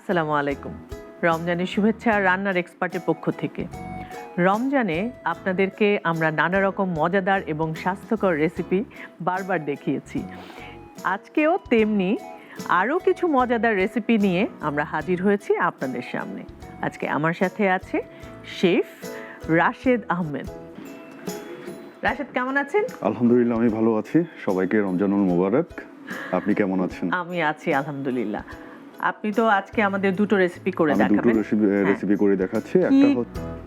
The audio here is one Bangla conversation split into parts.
আসসালামু আলাইকুম। রমজানের শুভেচ্ছা রান্নার এক্সপার্টের পক্ষ থেকে। রমজানে আপনাদেরকে আমরা নানা রকম মজাদার এবং স্বাস্থ্যকর রেসিপি বারবার দেখিয়েছি। আজকেও তেমনি আরও কিছু মজাদার রেসিপি নিয়ে আমরা হাজির হয়েছি আপনাদের সামনে। আজকে আমার সাথে আছে শেফ রাশেদ আহমেদ। রাশেদ কেমন আছেন? আলহামদুলিল্লাহ, আমি ভালো আছি। সবাইকে রমজানুল মোবারক। আপনি কেমন আছেন? আমি আছি আলহামদুলিল্লাহ। আপনি তো আজকে আমাদের দুটো রেসিপি করে দেখাবেন। আমি দুটো রেসিপি করে দেখাচ্ছি। একটা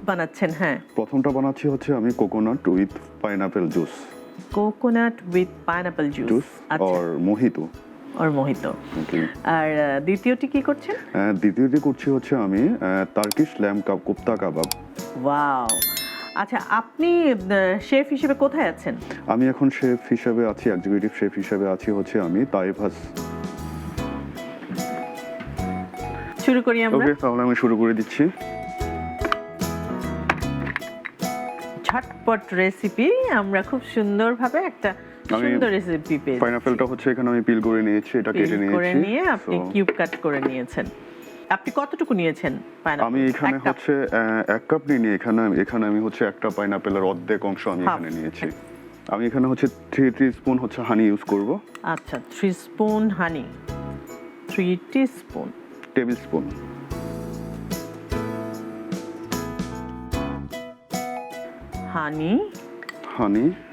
বানাচ্ছেন? হ্যাঁ, প্রথমটা বানাচ্ছি হচ্ছে আমি coconut with pineapple juice. Coconut with pineapple juice আর মোহিতো। আর দ্বিতীয়টি কি করছেন? দ্বিতীয়টি করছি হচ্ছে আমি Turkish lamb kofta kebab. Wow! আচ্ছা, আপনি শেফ হিসেবে কোথায় আছেন? আমি এখন শেফ হিসেবে আছি, এক্সিকিউটিভ শেফ হিসেবে আছি হচ্ছে আমি তাইফাস। শুরু করি আমরা। ওকে, তাহলে আমি শুরু করে দিচ্ছি। ঝটপট রেসিপি, আমরা খুব সুন্দরভাবে একটা সুন্দর রেসিপি পেয়েছি। পাইনাপলটা হচ্ছে এখানে আমি পিল করে নিয়েছি, এটা কেটে নিয়েছি। করে নিয়ে আপনি কিউব কাট করে নিয়েছেন। আপনি কতটুকু নিয়েছেন পাইনাপল? আমি এখানে হচ্ছে 1 কাপ নিয়ে এখানে আমি হচ্ছে একটা পাইনাপলের অর্ধেক অংশ আমি এখানে নিয়েছি। আমি এখানে হচ্ছে 3 টিস্পুন হচ্ছে হানি ইউজ করব। আচ্ছা, 3 স্পুন হানি, 3 টিস্পুন টেবিল স্পুন হানি।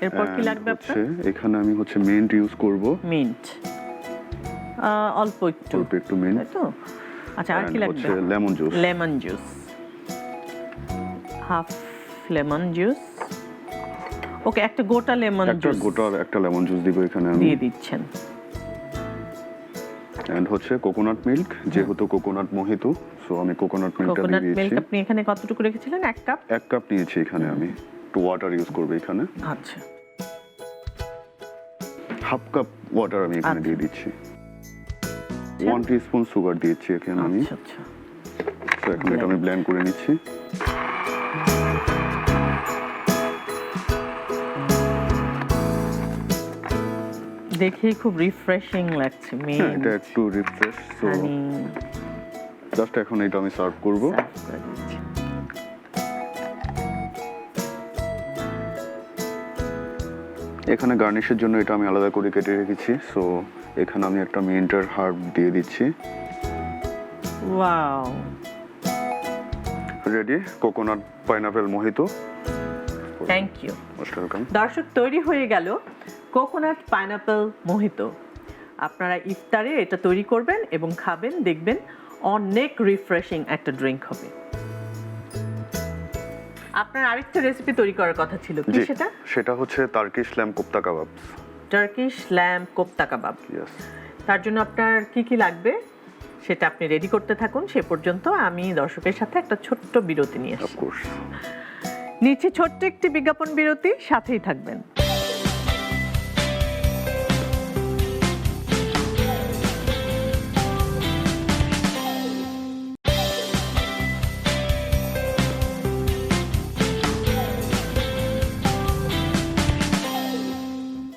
এরপর কি লাগবে আপনার? এখানে আমি হচ্ছে মিন্ট ইউজ করব। মিন্ট অল্প একটু মিন্ট, তাই তো? আচ্ছা, আর কি লাগবে? Lemon juice half lemon juice. Okay, একটা গোটা লেমন জুস, একটা লেমন জুস দিব এখানে আমি দিয়ে দিচ্ছেন। এন্ড হচ্ছে কোকোনাট মিল্ক, যেহেতু কোকোনাট মোহিতো, সো আমি কোকোনাট মিল্কটা দিয়ে দিয়েছি। মিল্ক আপনি এখানে কতটুকু রেখেছিলেন? 1 কাপ। 1 কাপ নিয়েছি এখানে আমি। একটু ওয়াটার ইউজ করব এখানে। আচ্ছা, হাফ কাপ ওয়াটার আমি এখানে দিয়ে দিচ্ছি। 1 টিস্পুন সুগার দিয়েছি এখানে আমি। আচ্ছা, তো এখন এটা আমি ব্লেন্ড করে নিচ্ছি। দেখে খুব রিফ্রেশিং লাগছে। এটা একটু রিফ্রেশ, সো জাস্ট এখন এটা আমি সার্ভ করব। এখানে গার্নিশের জন্য এটা আমি আলাদা করে কেটে রেখেছি, সো এখানে আমি একটা মিন্টার হার্ব দিয়ে দিচ্ছি। Wow! Ready coconut pineapple mojito. Thank you. Most welcome. দর্শক, তৈরি হয়ে গেল কোকোনাট পাইনাপল মোহিতো। আপনারা ইফতারে এটা তৈরি করবেন এবং খাবেন, দেখবেন অনেক রিফ্রেশিং একটা ড্রিঙ্ক হবে। আপনার আরেকটা রেসিপি তৈরি করার কথা ছিল, কি সেটা? সেটা হচ্ছে টার্কিশ ল্যাম্ব কোপ্তা কাবাব। টার্কিশ ল্যাম্ব কোপ্তা কাবাব। ইয়েস। তার জন্য আপনার কি কি লাগবে সেটা আপনি রেডি করতে থাকুন। সে পর্যন্ত আমি দর্শকের সাথে একটা ছোট্ট বিরতি নিয়ে আসি। অফকোর্স। নিচে ছোট্ট একটি বিজ্ঞাপন বিরতি, সাথেই থাকবেন।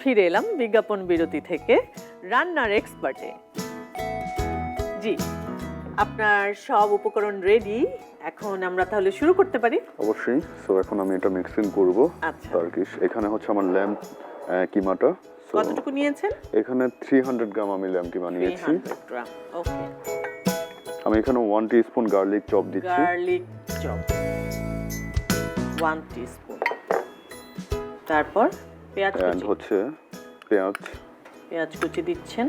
ফিরে এলাম বিজ্ঞাপন বিরতি থেকে রান্নার এক্সপার্টে। জি, আপনার সব উপকরণ রেডি, এখন আমরা তাহলে শুরু করতে পারি? অবশ্যই। সো এখন আমি এটা মিক্সিং করব। আচ্ছা, টার্কিশ এখানে হচ্ছে আমার ল্যাম্ব কিমাটা। কতটুকু নিয়েছেন? এখানে 300 গ্রাম আমি ল্যাম্ব কিমা নিয়েছি। 300 গ্রাম। ওকে। আমি এখানে 1 টিস্পুন গার্লিক চপ দিচ্ছি। 1 টিস্পুন। তারপর পেঁয়াজ কুচি। হচ্ছে পেঁয়াজ কুচি দিচ্ছেন।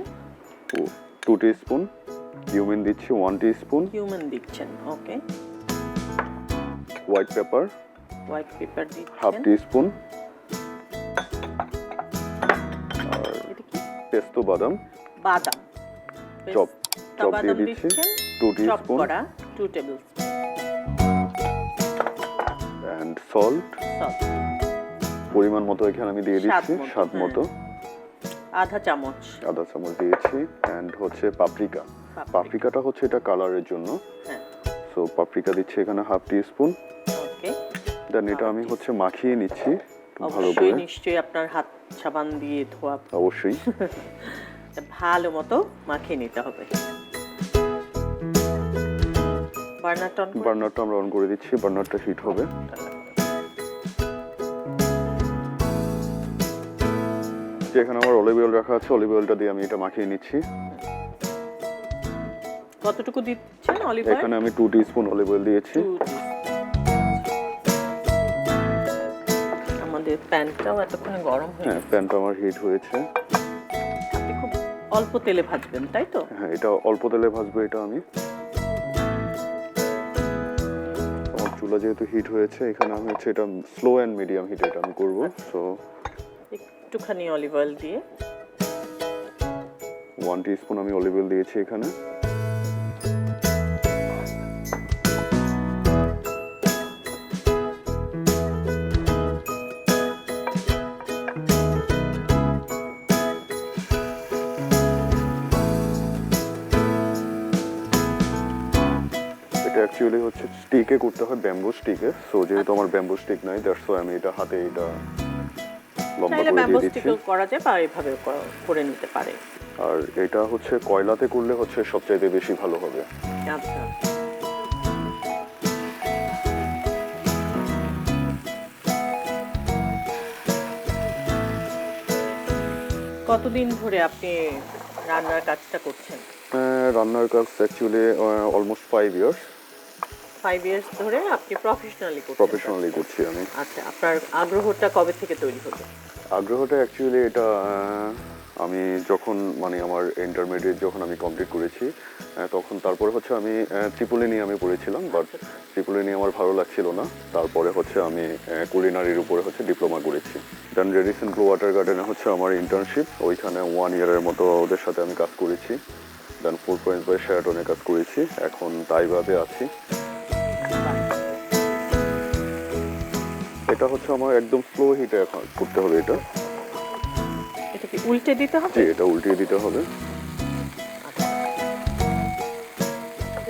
2 টিস্পুন। কিউমিন দিচ্ছি 1 টিস্পুন। কিউমিন দিচ্ছেন, ওকে। হোয়াইট পেপার দিচ্ছেন হাফ টিস্পুন। আর এটা কি? পেস্তো বাদাম চপ দিয়ে দিচ্ছি 2 টিস্পুন। 2 টেবিলস্পুন। এন্ড সল্ট পরিমাণ মতো এখানে আমি দিয়ে দিচ্ছি, স্বাদ মতো। আধা চামচ দিয়েছি। এন্ড হচ্ছে পাপরিকাটা হচ্ছে এটা কালারের জন্য। হ্যাঁ, সো পাপরিকা দিচ্ছি এখানে হাফ টিস্পুন। ওকে। দেন এটা আমি হচ্ছে মাখিয়ে নিচ্ছি ভালো করে। অবশ্যই, নিশ্চয়ই আপনার হাত সাবান দিয়ে ধোয়া। অবশ্যই। ভালো মতো মাখিয়ে নিতে হবে। বার্নারটা অন করে বার্নারটা আমরা অন করে দিচ্ছি, বার্নারটা হিট হবে। এখানে আমার অলিভ অয়েল রাখা আছে, অলিভ অয়েলটা দিয়ে আমি এটা মাখিয়ে নিচ্ছি। কতটুকু দিচ্ছেন অলিভ অয়েল? এখানে আমি 2 টিস্পুন অলিভ অয়েল দিয়েছি। আমাদের প্যানটাও এতক্ষণে গরম হয়ে হ্যাঁ, প্যানটা আমার হিট হয়েছে। আপনি খুব অল্প তেলে ভাজবেন, তাই তো? হ্যাঁ, এটা অল্প তেলে ভাজবো এটা আমি। আমার চুলা যেহেতু হিট হয়েছে, এখানে আমি হচ্ছে এটা স্লো অ্যান্ড মিডিয়াম হিটে এটা আমি করবো। সো একটুখানি অলিভ অয়েল দিয়ে 1 টিস্পুন আমি অলিভ অয়েল দিয়েছি এখানে। এটা অ্যাকচুয়ালি হচ্ছে স্টিকে করতে হয়, ব্যাম্বু স্টিকে। সো যেহেতু আমার ব্যাম্বু স্টিক নাই, দ্যাটস ওয়াই আমি এটা হাতে এটা লম্বা চাইলে করে ব্যাম্বু দিয়ে দিচ্ছি। স্টিকও করা যায় বা এভাবে করে নিতে পারে। আর এটা হচ্ছে কয়লাতে করলে হচ্ছে সবচাইতে বেশি ভালো হবে। আচ্ছা, কতদিন ধরে আপনি রান্নার কাজটা করছেন? রান্নার কাজ অ্যাকচুয়ালি অলমোস্ট 5 ইয়ার্স 5 ইয়ার্স ধরে আপনি প্রফেশনালি করছেন? প্রফেশনালি করছি আমি। আচ্ছা, আপনার আগ্রহটা কবে থেকে তৈরি হলো? আগ্রহটা অ্যাকচুয়ালি এটা আমি যখন মানে আমার ইন্টারমিডিয়েট যখন আমি কমপ্লিট করেছি, তখন তারপরে হচ্ছে আমি ট্রিপল নিয়ে আমি পড়েছিলাম, বাট ট্রিপল নিয়ে আমার ভালো লাগছিল না। তারপরে হচ্ছে আমি কুলিনারির উপরে হচ্ছে ডিপ্লোমা করেছি। দেন রেডিসন ব্লু ওয়াটার গার্ডেনে হচ্ছে আমার ইন্টার্নশিপ, ওইখানে 1 ইয়ারের মতো ওদের সাথে আমি কাজ করেছি। দেন 4 পয়েন্টস বাই শেরাটনে কাজ করেছি, এখন তাইবাতে আছি। এটা হচ্ছে আমার একদম স্লো হিটে এখন করতে হবে এটা। এটা কি উল্টে দিতে হবে? জি, এটা উল্টিয়ে দিতে হবে।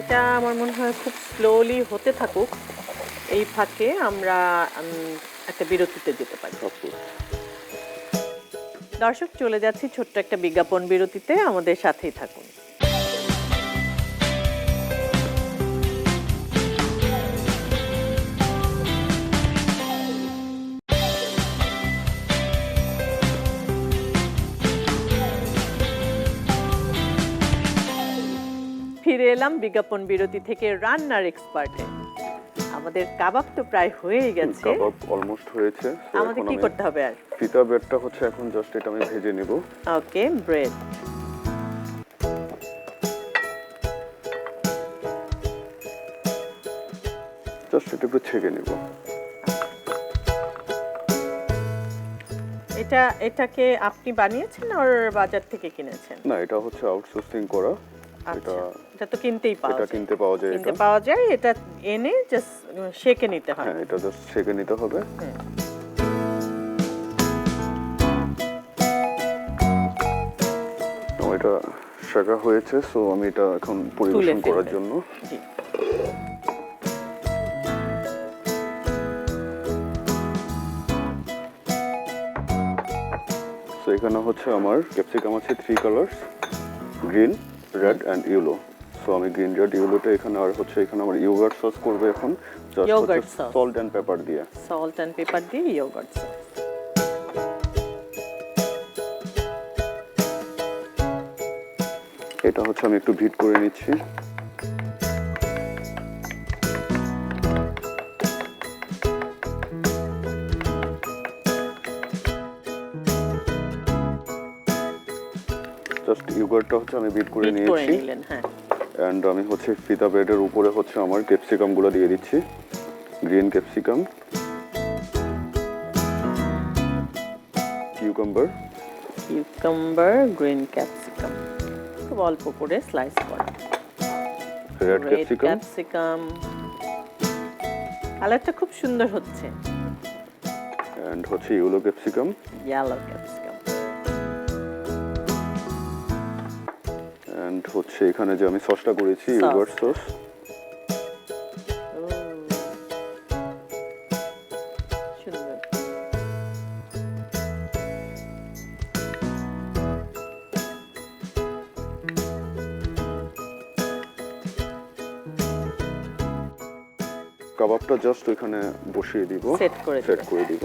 এটা আমার মনে হয় খুব স্লোলি হতে থাকুক, এই ফাঁকে আমরা একটা বিরতিতে যেতে পারি। দর্শক, চলে যাচ্ছি ছোট্ট একটা বিজ্ঞাপন বিরতিতে, আমাদের সাথেই থাকুন। ফিরে এলাম বিজ্ঞাপন বিরতি থেকে রান্নার এক্সপার্টে। আমাদের কাবাব তো প্রায় হয়েই গেছে। কাবাব অলমোস্ট হয়েছে। আমাদের কি করতে হবে আর? ফিতা ব্রেডটা হচ্ছে এখন জাস্ট এটা আমি ভেজে নিব। ওকে, ব্রেড। জাস্ট এটা একটু ছেঁকে নিব। এটাকে আপনি বানিয়েছেন আর বাজার থেকে কিনেছেন? না, এটা হচ্ছে আউটসোর্সিং করা। আচ্ছা, এটা তো কিনতেই পাওয়া যায়। এটা কিনতে পাওয়া যায়। কিনতে পাওয়া যায়, এটা এনে জাস্ট সেকে নিতে হয়। হ্যাঁ, এটা জাস্ট সেকে নিতে হবে। এটা সেকা হয়েছে, সো আমি এটা এখন পরিবেশন করার জন্য। সো এখানে হচ্ছে আমার ক্যাপসিকাম আছে 3 colours, green, red and yellow. So আমি গ্রিন, রেড, ইয়েলোটা এখানে, আর হচ্ছে এখানে আমার ইয়োগার্ট সস করবে এখন, জাস্ট হচ্ছে সল্ট এন্ড পেপার দিয়ে। সল্ট এন্ড পেপার দিয়ে ইয়োগার্ট সস। এটা হচ্ছে আমি একটু বিট করে নিচ্ছি। জাস্ট ইয়োগার্টটা হচ্ছে আমি বিট করে নিয়েছি। হ্যাঁ, এন্ড আমি হচ্ছে ফিতা ব্রেডের উপরে হচ্ছে আমার ক্যাপসিকাম গুলো দিয়ে দিচ্ছি। Green capsicum, cucumber, green capsicum, খুব অল্প করে স্লাইস করা। রেড ক্যাপসিকাম, কালারটা খুব সুন্দর হচ্ছে। এন্ড হচ্ছে ইয়েলো ক্যাপসিকাম, এন্ড হচ্ছে এখানে যে আমি সসটা করেছি ইয়োগার্ট সস। কাবাবটা জাস্ট ওইখানে বসিয়ে দিব, সেট করে দিব।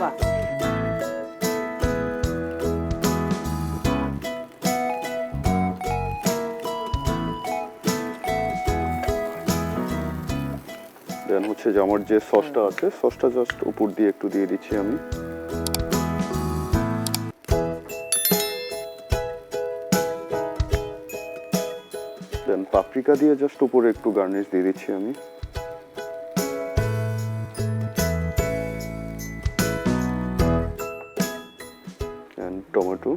বাহ, দেন হচ্ছে যে আমার যে সসটা আছে, সসটা জাস্ট উপর দিয়ে একটু দিয়ে দিচ্ছি আমি। দেন পাপরিকা দিয়ে জাস্ট উপরে একটু গার্নিশ দিয়ে দিচ্ছি আমি। দেন টমেটো,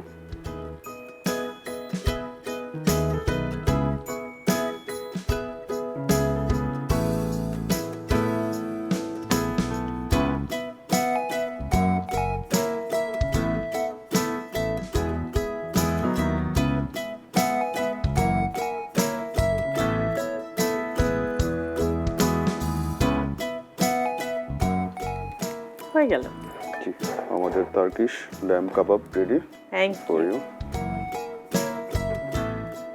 হয়ে গেল। জি, আমাদের Turkish lamb kebab ready thank for you. You.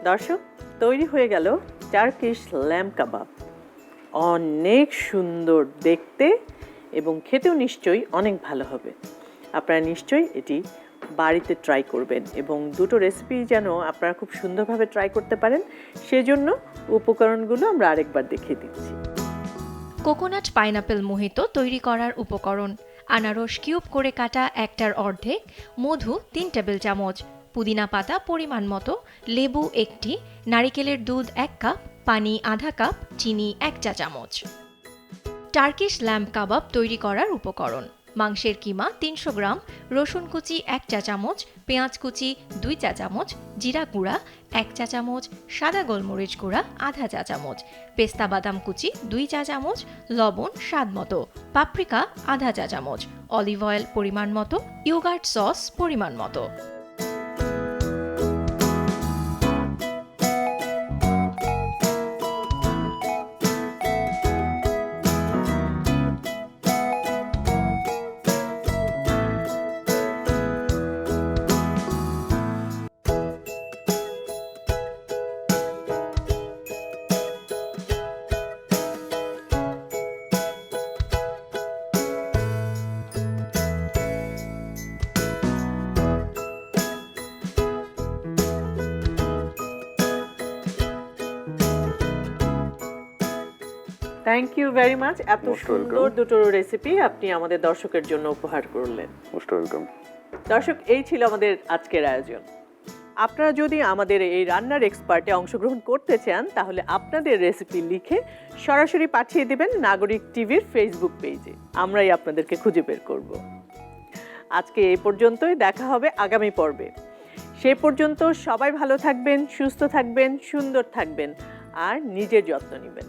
দর্শক, তৈরি হয়ে গেল টার্কিশ ল্যাম্ব কাবাব। অনেক সুন্দর দেখতে এবং খেতেও নিশ্চয়ই অনেক ভালো হবে। আপনারা নিশ্চয়ই এটি বাড়িতে ট্রাই করবেন এবং দুটো রেসিপি যেন আপনারা খুব সুন্দরভাবে ট্রাই করতে পারেন, সেজন্য উপকরণগুলো আমরা আরেকবার দেখিয়ে দিচ্ছি। কোকোনাট পাইনাপেল মোহিতো তৈরি করার উপকরণ: আনারস কিউব করে কাটা 1টার অর্ধেক, মধু 3 টেবিল চামচ, পুদিনা পাতা পরিমাণ মতো, লেবু 1টি, নারিকেলের দুধ 1 কাপ, পানি আধা কাপ, চিনি 1 চা চামচ। টার্কিশ ল্যাম্ব কাবাব তৈরি করার উপকরণ: মাংসের কিমা 300 গ্রাম, রসুন কুচি 1 চা চামচ, পেঁয়াজ কুচি 2 চা চামচ, জিরা গুঁড়া 1 চা চামচ, সাদা গোলমরিচ গুঁড়া আধা চা চামচ, পেস্তা বাদাম কুচি 2 চা চামচ, লবণ স্বাদ মতো, পাপরিকা আধা চা চামচ, অলিভ অয়েল পরিমাণ মতো, ইয়োগার্ট সস পরিমাণ মতো। Thank you very much. এত Most সুন্দর welcome. দুটো রেসিপি আপনি আমাদের দর্শকের জন্য উপহার করলেন। Most welcome. দর্শক, এই ছিল আমাদের আজকের আয়োজন। আপনারা যদি আমাদের এই রান্নার এক্সপার্টে অংশগ্রহণ করতে চান, তাহলে আপনাদের রেসিপি লিখে সরাসরি পাঠিয়ে দেবেন নাগরিক টিভির ফেসবুক পেজে। আমরাই আপনাদেরকে খুঁজে বের করব। আজকে এই পর্যন্তই, দেখা হবে আগামী পর্বে। সেই পর্যন্ত সবাই ভালো থাকবেন, সুস্থ থাকবেন, সুন্দর থাকবেন আর নিজের যত্ন নেবেন।